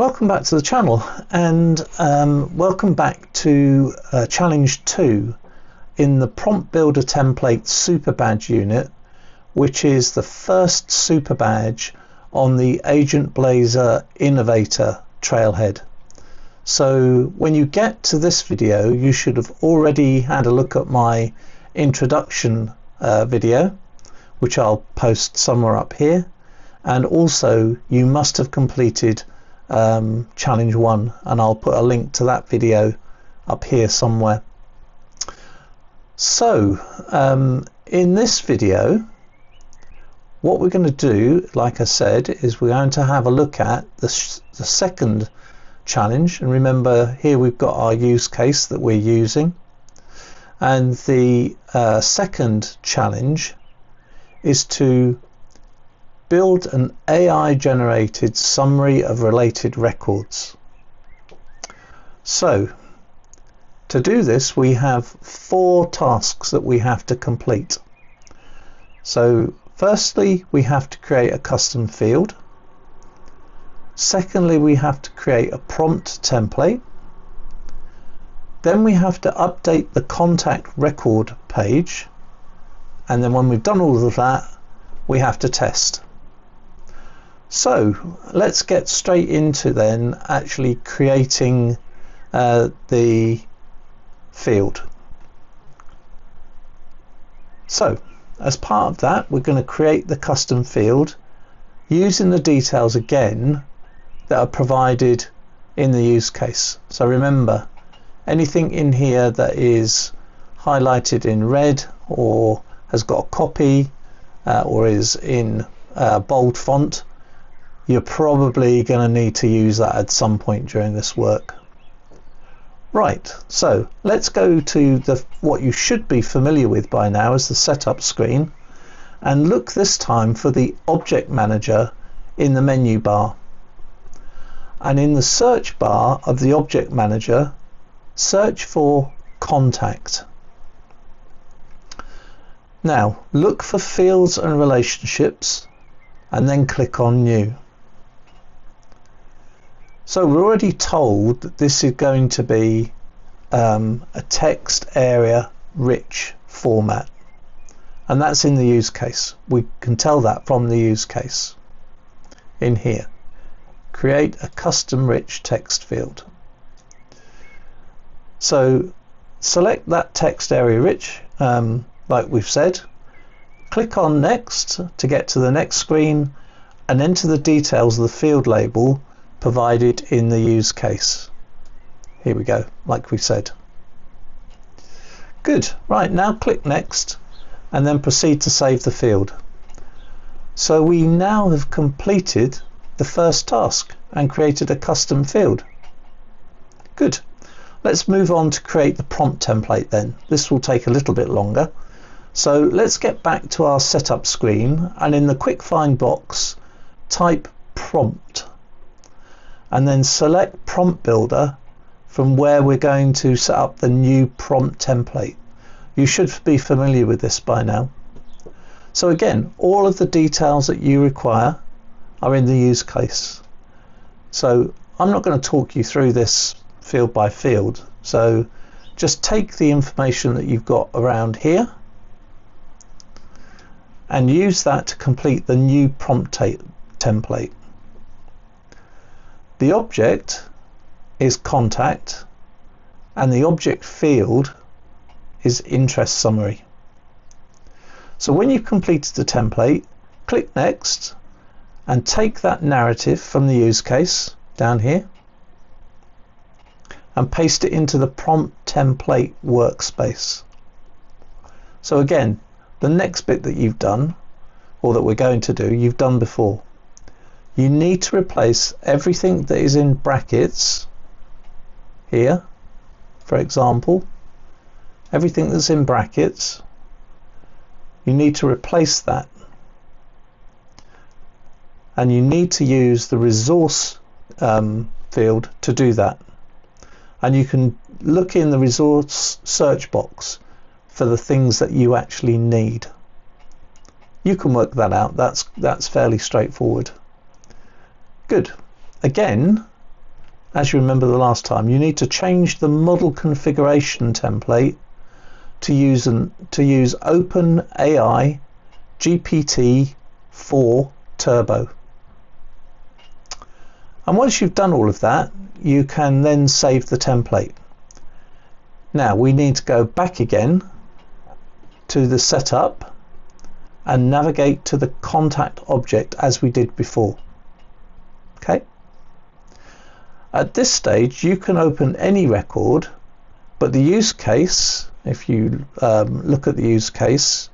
Welcome back to the channel, and welcome back to challenge 2 in the Prompt Builder Template Superbadge unit, which is the first Superbadge on the Agentblazer Innovator trailhead. So when you get to this video, you should have already had a look at my introduction video, which I'll post somewhere up here, and also you must have completed challenge 1, and I'll put a link to that video up here somewhere. So in this video, what we're going to do, like I said, is we're going to have a look at the second challenge. And remember, here we've got our use case that we're using, and the second challenge is to build an AI generated summary of related records. So to do this, we have 4 tasks that we have to complete. So firstly, we have to create a custom field. Secondly, we have to create a prompt template. Then we have to update the contact record page. And then when we've done all of that, we have to test. So let's get straight into then actually creating the field. So as part of that, we're going to create the custom field using the details again that are provided in the use case. So remember, anything in here that is highlighted in red or has got a copy or is in bold font, you're probably going to need to use that at some point during this work. Right, so let's go to what you should be familiar with by now as the setup screen, and look this time for the object manager in the menu bar. And in the search bar of the object manager, search for contact. Now look for fields and relationships and then click on new. So we're already told that this is going to be a text area rich format, and that's in the use case. We can tell that from the use case in here. Create a custom rich text field. So select that text area rich, like we've said. Click on next to get to the next screen and enter the details of the field label provided in the use case. Here we go, like we said. Good. Right, now click next and then proceed to save the field. So we now have completed the first task and created a custom field. Good. Let's move on to create the prompt template then. This will take a little bit longer. So let's get back to our setup screen, and in the quick find box type prompt and then select Prompt Builder from where we're going to set up the new prompt template. You should be familiar with this by now. So again, all of the details that you require are in the use case. So I'm not going to talk you through this field by field. So just take the information that you've got around here and use that to complete the new prompt template. The object is contact and the object field is interest summary. So when you've completed the template, click next and take that narrative from the use case down here and paste it into the prompt template workspace. So again, the next bit that you've done, or that we're going to do, you've done before. You need to replace everything that is in brackets here, for example, everything that's in brackets, you need to replace that. And you need to use the resource field to do that. And you can look in the resource search box for the things that you actually need. You can work that out. That's fairly straightforward. Good. Again, as you remember the last time, you need to change the model configuration template to use OpenAI GPT-4 Turbo. And once you've done all of that, you can then save the template. Now we need to go back again to the setup and navigate to the contact object as we did before. Okay. At this stage you can open any record, but the use case, if you look at the use case,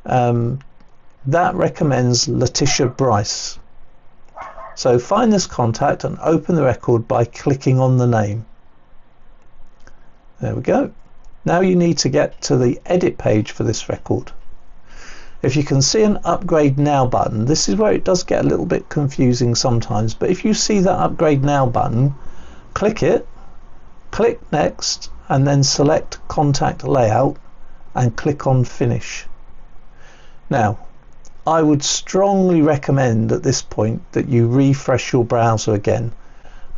that recommends Letitia Bryce. So find this contact and open the record by clicking on the name. There we go. Now you need to get to the edit page for this record. If you can see an upgrade now button, this is where it does get a little bit confusing sometimes, but if you see that upgrade now button, click it, click next, and then select contact layout and click on finish. Now I would strongly recommend at this point that you refresh your browser again.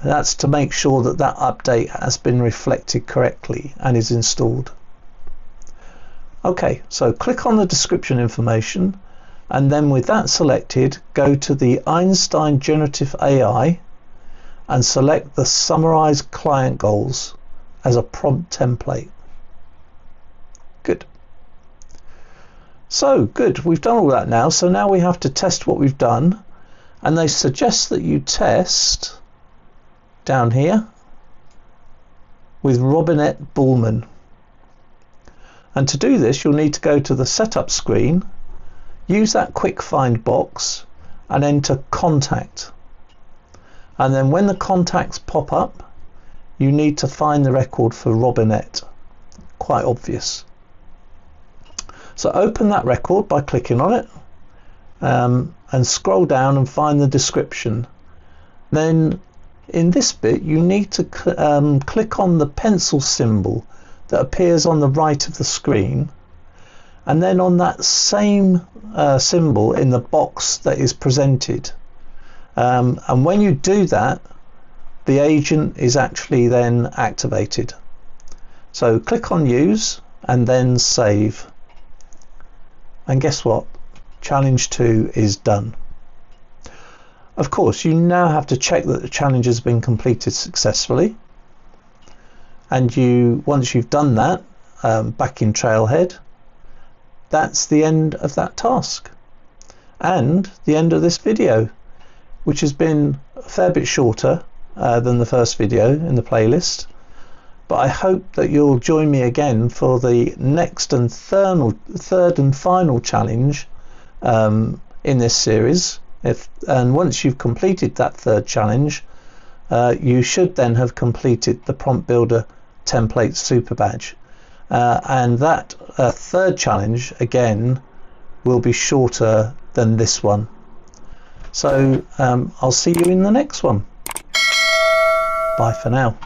And that's to make sure that that update has been reflected correctly and is installed. Okay, so click on the description information, and then with that selected, go to the Einstein Generative AI and select the Summarize Client Goals as a prompt template. Good. So good, we've done all that now, so now we have to test what we've done, and they suggest that you test down here with Robinette Bullman. And to do this, you'll need to go to the setup screen, use that quick find box and enter contact. And then when the contacts pop up, you need to find the record for Robinette. Quite obvious. So open that record by clicking on it and scroll down and find the description. Then in this bit you need to click on the pencil symbol that appears on the right of the screen, and then on that same symbol in the box that is presented. And when you do that, the agent is actually then activated. So click on use and then save. And guess what? Challenge 2 is done. Of course, you now have to check that the challenge has been completed successfully. And once you've done that, back in Trailhead, that's the end of that task. And the end of this video, which has been a fair bit shorter than the first video in the playlist. But I hope that you'll join me again for the next and third and final challenge in this series. And once you've completed that third challenge, you should then have completed the Prompt Builder Template Superbadge. And that third challenge, again, will be shorter than this one. So I'll see you in the next one. Bye for now.